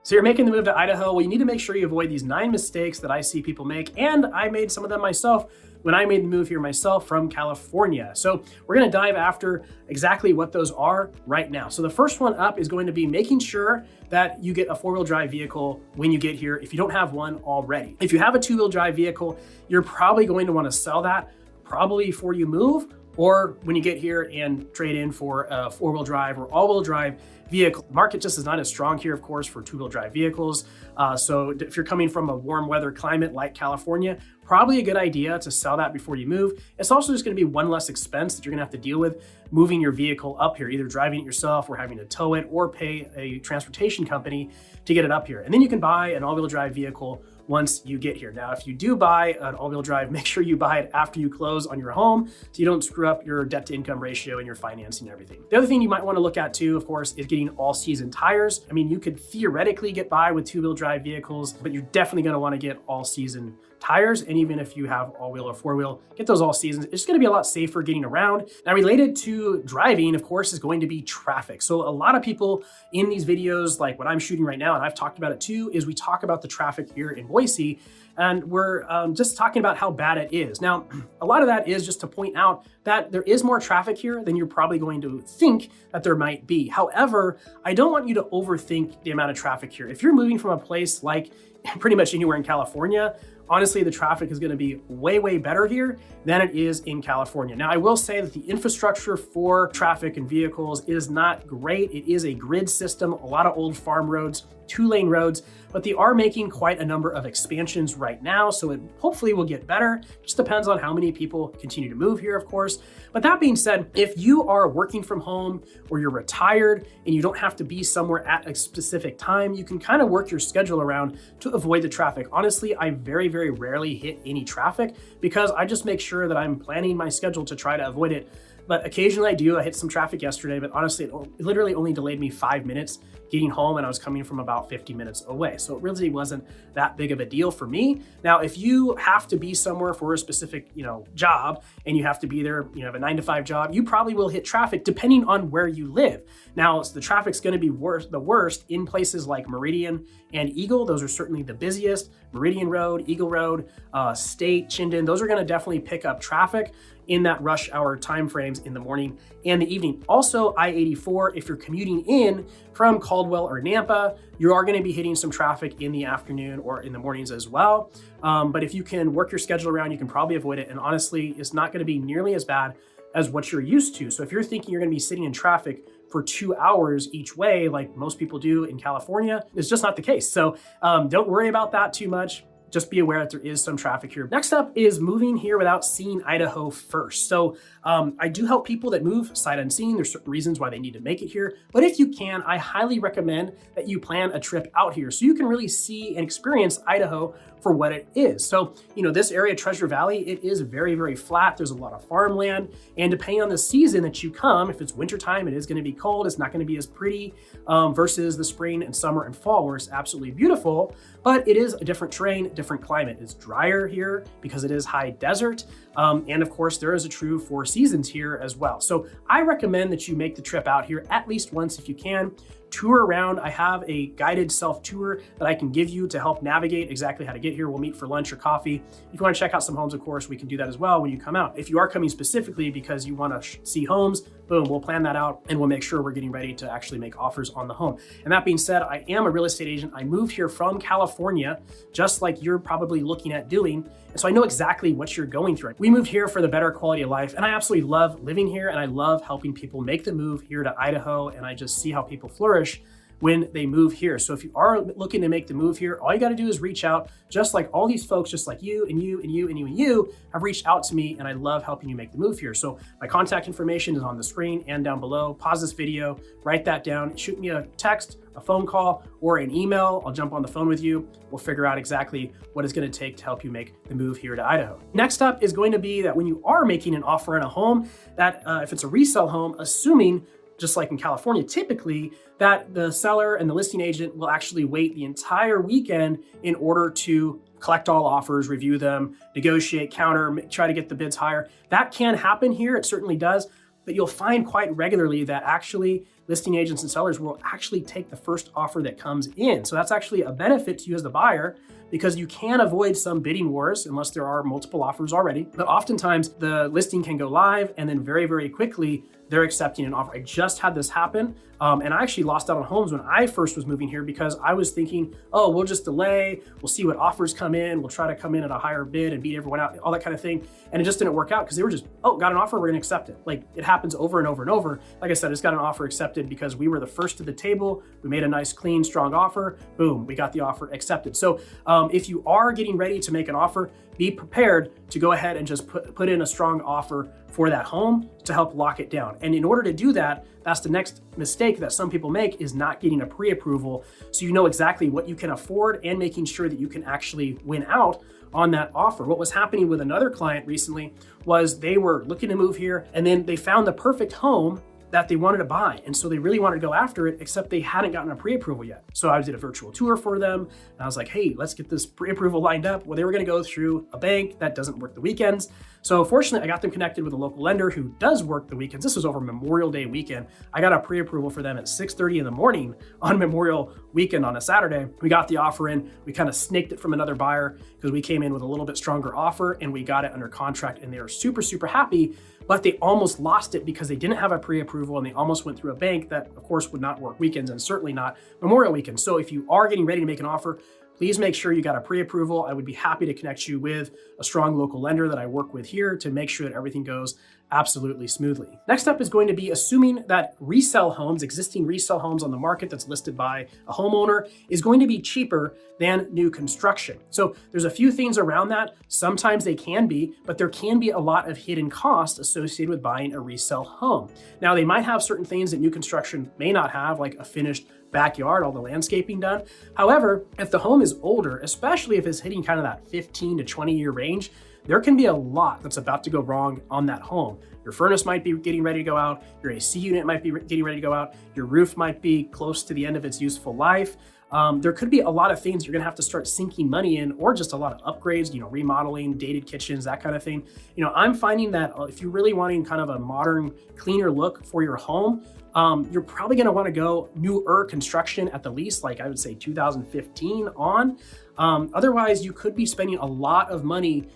So you're making the move to Idaho. Well, you need to make sure you avoid these 9 mistakes that I see people make. And I made some of them myself when I made the move here myself from California. So we're gonna dive after exactly what those are right now. So the first one up is going to be making sure that you get a 4-wheel drive vehicle when you get here if you don't have one already. If you have a 2-wheel drive vehicle, you're probably going to want to sell that probably before you move, or when you get here and trade in for a 4-wheel drive or all-wheel drive vehicle. The market just is not as strong here, of course, for 2-wheel drive vehicles. So if you're coming from a warm weather climate like California, probably a good idea to sell that before you move. It's also just gonna be one less expense that you're gonna have to deal with moving your vehicle up here, either driving it yourself or having to tow it or pay a transportation company to get it up here. And then you can buy an all-wheel drive vehicle once you get here. Now, if you do buy an all-wheel drive, make sure you buy it after you close on your home so you don't screw up your debt to income ratio and your financing and everything. The other thing you might want to look at too, of course, is getting all-season tires. I mean, you could theoretically get by with 2-wheel drive vehicles, but you're definitely going to want to get all-season tires. And even if you have all-wheel or 4-wheel, get those all seasons. It's going to be a lot safer getting around. Now, related to driving, of course, is going to be traffic. So a lot of people in these videos, like what I'm shooting right now, and I've talked about it too, is we talk about the traffic here in Boise, and we're just talking about how bad it is. Now, a lot of that is just to point out that there is more traffic here than you're probably going to think that there might be. However, I don't want you to overthink the amount of traffic here. If you're moving from a place like pretty much anywhere in California, honestly, the traffic is going to be way, way better here than it is in California. Now, I will say that the infrastructure for traffic and vehicles is not great. It is a grid system, a lot of old farm roads, 2-lane roads, but they are making quite a number of expansions right now. So it hopefully will get better. Just depends on how many people continue to move here, of course. But that being said, if you are working from home or you're retired and you don't have to be somewhere at a specific time, you can kind of work your schedule around to avoid the traffic. Honestly, I very, very rarely hit any traffic because I just make sure that I'm planning my schedule to try to avoid it. But occasionally I do. I hit some traffic yesterday, but honestly, it literally only delayed me 5 minutes getting home, and I was coming from about 50 minutes away. So it really wasn't that big of a deal for me. Now, if you have to be somewhere for a specific, job, and you have to be there, you have a 9-to-5 job, you probably will hit traffic depending on where you live. Now, the traffic's going to be the worst in places like Meridian and Eagle. Those are certainly the busiest. Meridian Road, Eagle Road, State, Chinden, those are going to definitely pick up traffic in that rush hour timeframes in the morning and the evening. Also, I-84, if you're commuting in from Caldwell or Nampa, you are going to be hitting some traffic in the afternoon or in the mornings as well. But if you can work your schedule around, you can probably avoid it. And honestly, it's not going to be nearly as bad as what you're used to. So if you're thinking you're going to be sitting in traffic for 2 hours each way, like most people do in California, it's just not the case. So don't worry about that too much. Just be aware that there is some traffic here. Next up is moving here without seeing Idaho first. So I do help people that move sight unseen. There's certain reasons why they need to make it here. But if you can, I highly recommend that you plan a trip out here so you can really see and experience Idaho for what it is. So, this area, Treasure Valley, it is very, very flat. There's a lot of farmland. And depending on the season that you come, if it's wintertime, it is going to be cold. It's not going to be as pretty versus the spring and summer and fall where it's absolutely beautiful. But it is a different terrain, different climate. It's drier here because it is high desert. And of course, there is a true 4 seasons here as well. So I recommend that you make the trip out here at least once if you can. Tour around. I have a guided self-tour that I can give you to help navigate exactly how to get here. We'll meet for lunch or coffee. If you want to check out some homes, of course, we can do that as well when you come out. If you are coming specifically because you want to see homes, boom, we'll plan that out and we'll make sure we're getting ready to actually make offers on the home. And that being said, I am a real estate agent. I moved here from California, just like you're probably looking at doing. And so I know exactly what you're going through. We moved here for the better quality of life, and I absolutely love living here, and I love helping people make the move here to Idaho, and I just see how people flourish when they move here. So if you are looking to make the move here, all you got to do is reach out, just like all these folks, just like you and you and you and you and you have reached out to me, and I love helping you make the move here. So my contact information is on the screen and down below. Pause this video, write that down, shoot me a text, a phone call, or an email. I'll jump on the phone with you. We'll figure out exactly what it's going to take to help you make the move here to Idaho. Next up is going to be that when you are making an offer on a home, that if it's a resale home, assuming just like in California, typically that the seller and the listing agent will actually wait the entire weekend in order to collect all offers, review them, negotiate, counter, try to get the bids higher. That can happen here, it certainly does, but you'll find quite regularly that actually listing agents and sellers will actually take the first offer that comes in. So that's actually a benefit to you as the buyer, because you can avoid some bidding wars unless there are multiple offers already. But oftentimes the listing can go live and then very, very quickly they're accepting an offer. I just had this happen. And I actually lost out on homes when I first was moving here because I was thinking, oh, we'll just delay. We'll see what offers come in. We'll try to come in at a higher bid and beat everyone out, all that kind of thing. And it just didn't work out because they were just, oh, got an offer, we're gonna accept it. Like, it happens over and over and over. Like I said, I just got an offer accepted because we were the first to the table. We made a nice, clean, strong offer. Boom, we got the offer accepted. So if you are getting ready to make an offer, be prepared to go ahead and just put in a strong offer for that home to help lock it down. And in order to do that, that's the next mistake that some people make, is not getting a pre-approval. So you know exactly what you can afford and making sure that you can actually win out on that offer. What was happening with another client recently was they were looking to move here and then they found the perfect home that they wanted to buy. And so they really wanted to go after it, except they hadn't gotten a pre-approval yet. So I did a virtual tour for them. And I was like, hey, let's get this pre-approval lined up. Well, they were gonna go through a bank that doesn't work the weekends. So fortunately, I got them connected with a local lender who does work the weekends. This was over Memorial Day weekend. I got a pre-approval for them at 6:30 in the morning on Memorial weekend on a Saturday. We got the offer in. We kind of snaked it from another buyer because we came in with a little bit stronger offer and we got it under contract, and they were super, super happy. But they almost lost it because they didn't have a pre-approval and they almost went through a bank that, of course, would not work weekends and certainly not Memorial weekend. So if you are getting ready to make an offer, please make sure you got a pre-approval. I would be happy to connect you with a strong local lender that I work with here to make sure that everything goes absolutely smoothly. Next up is going to be assuming that resale homes, existing resale homes on the market that's listed by a homeowner, is going to be cheaper than new construction. So there's a few things around that. Sometimes they can be, but there can be a lot of hidden costs associated with buying a resale home. Now, they might have certain things that new construction may not have, like a finished backyard, all the landscaping done. However, if the home is older, especially if it's hitting kind of that 15 to 20 year range, there can be a lot that's about to go wrong on that home. Your furnace might be getting ready to go out, your AC unit might be getting ready to go out, your roof might be close to the end of its useful life. There could be a lot of things you're gonna have to start sinking money in, or just a lot of upgrades, remodeling, dated kitchens, that kind of thing. I'm finding that if you're really wanting kind of a modern, cleaner look for your home, you're probably gonna wanna go newer construction at the least, like I would say 2015 on. Otherwise, you could be spending a lot of money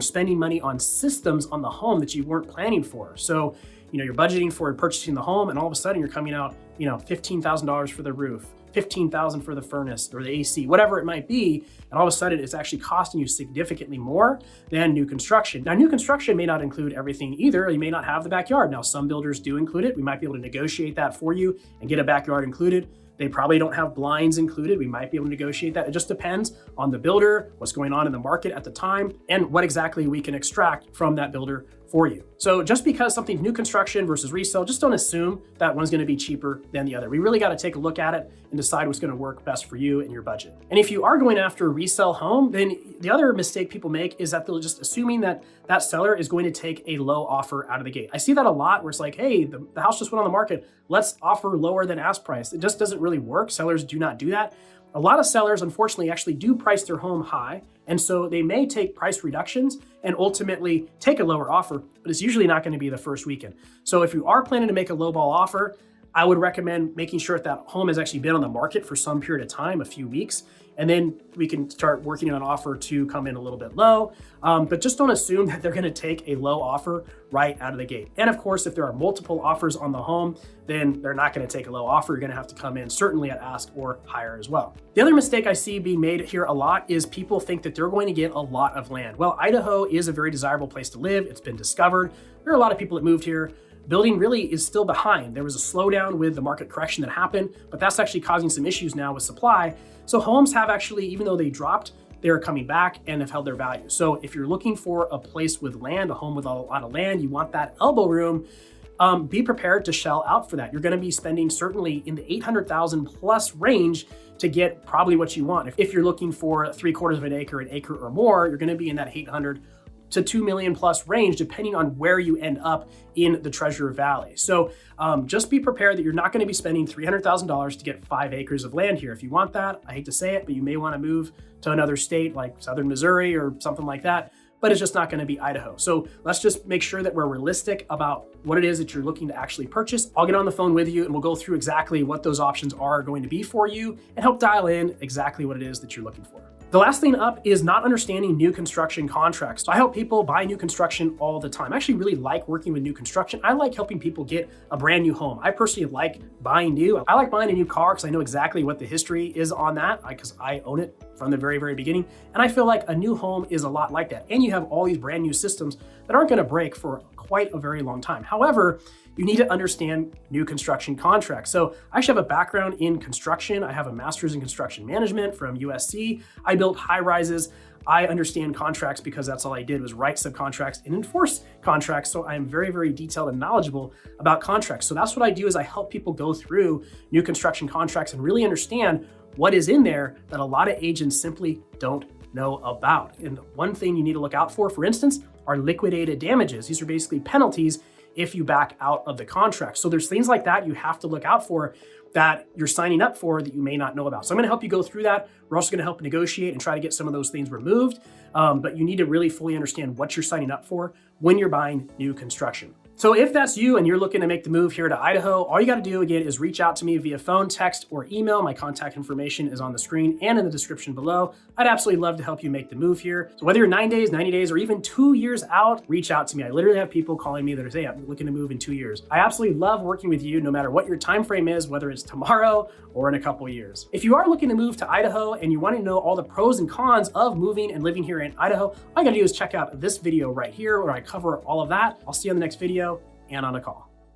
spending money on systems on the home that you weren't planning for. So, you're budgeting for purchasing the home and all of a sudden you're coming out, $15,000 for the roof, $15,000 for the furnace or the AC, whatever it might be. And all of a sudden it's actually costing you significantly more than new construction. Now, new construction may not include everything either. You may not have the backyard. Now, some builders do include it. We might be able to negotiate that for you and get a backyard included. They probably don't have blinds included. We might be able to negotiate that. It just depends on the builder, what's going on in the market at the time, and what exactly we can extract from that builder for you. So just because something's new construction versus resale, just don't assume that one's gonna be cheaper than the other. We really gotta take a look at it and decide what's gonna work best for you and your budget. And if you are going after a resale home, then the other mistake people make is that they'll just assuming that that seller is going to take a low offer out of the gate. I see that a lot where it's like, hey, the house just went on the market, let's offer lower than ask price. It just doesn't really work. Sellers do not do that. A lot of sellers, unfortunately, actually do price their home high. And so they may take price reductions and ultimately take a lower offer, but it's usually not going to be the first weekend. So if you are planning to make a lowball offer, I would recommend making sure that home has actually been on the market for some period of time, a few weeks, and then we can start working on an offer to come in a little bit low. But just don't assume that they're gonna take a low offer right out of the gate. And of course, if there are multiple offers on the home, then they're not gonna take a low offer. You're gonna have to come in certainly at ask or higher as well. The other mistake I see being made here a lot is people think that they're going to get a lot of land. Well, Idaho is a very desirable place to live. It's been discovered. There are a lot of people that moved here. Building really is still behind. There was a slowdown with the market correction that happened, but that's actually causing some issues now with supply. So homes have actually, even though they dropped, they're coming back and have held their value. So if you're looking for a place with land, a home with a lot of land, you want that elbow room, be prepared to shell out for that. You're gonna be spending certainly in the 800,000 plus range to get probably what you want. If you're looking for 3/4 of an acre or more, you're gonna be in that 800 to 2 million plus range, depending on where you end up in the Treasure Valley. So just be prepared that you're not gonna be spending $300,000 to get 5 acres of land here. If you want that, I hate to say it, but you may wanna move to another state like Southern Missouri or something like that. but it's just not going to be Idaho. So let's just make sure that we're realistic about what it is that you're looking to actually purchase. I'll get on the phone with you and we'll go through exactly what those options are going to be for you and help dial in exactly what it is that you're looking for. The last thing up is not understanding new construction contracts. So I help people buy new construction all the time. I actually really like working with new construction. I like helping people get a brand new home. I personally like buying new. I like buying a new car because I know exactly what the history is on that because I own it from the very, very beginning. And I feel like a new home is a lot like that. And you have all these brand new systems that aren't going to break for quite a very long time. However, you need to understand new construction contracts. So I actually have a background in construction. I have a master's in construction management from USC. I built high rises. I understand contracts because that's all I did was write subcontracts and enforce contracts. So I am very, very detailed and knowledgeable about contracts. So that's what I do is I help people go through new construction contracts and really understand what is in there that a lot of agents simply don't know about. And one thing you need to look out for instance, are liquidated damages. These are basically penalties if you back out of the contract. So there's things like that you have to look out for that you're signing up for that you may not know about. So I'm gonna help you go through that. We're also gonna help negotiate and try to get some of those things removed. But you need to really fully understand what you're signing up for when you're buying new construction. So if that's you and you're looking to make the move here to Idaho, all you got to do again is reach out to me via phone, text, or email. My contact information is on the screen and in the description below. I'd absolutely love to help you make the move here. So whether you're 9 days, 90 days, or even 2 years out, reach out to me. I literally have people calling me that are saying, hey, I'm looking to move in 2 years. I absolutely love working with you no matter what your time frame is, whether it's tomorrow or in a couple of years. If you are looking to move to Idaho and you want to know all the pros and cons of moving and living here in Idaho, all you got to do is check out this video right here where I cover all of that. I'll see you on the next video and on a call.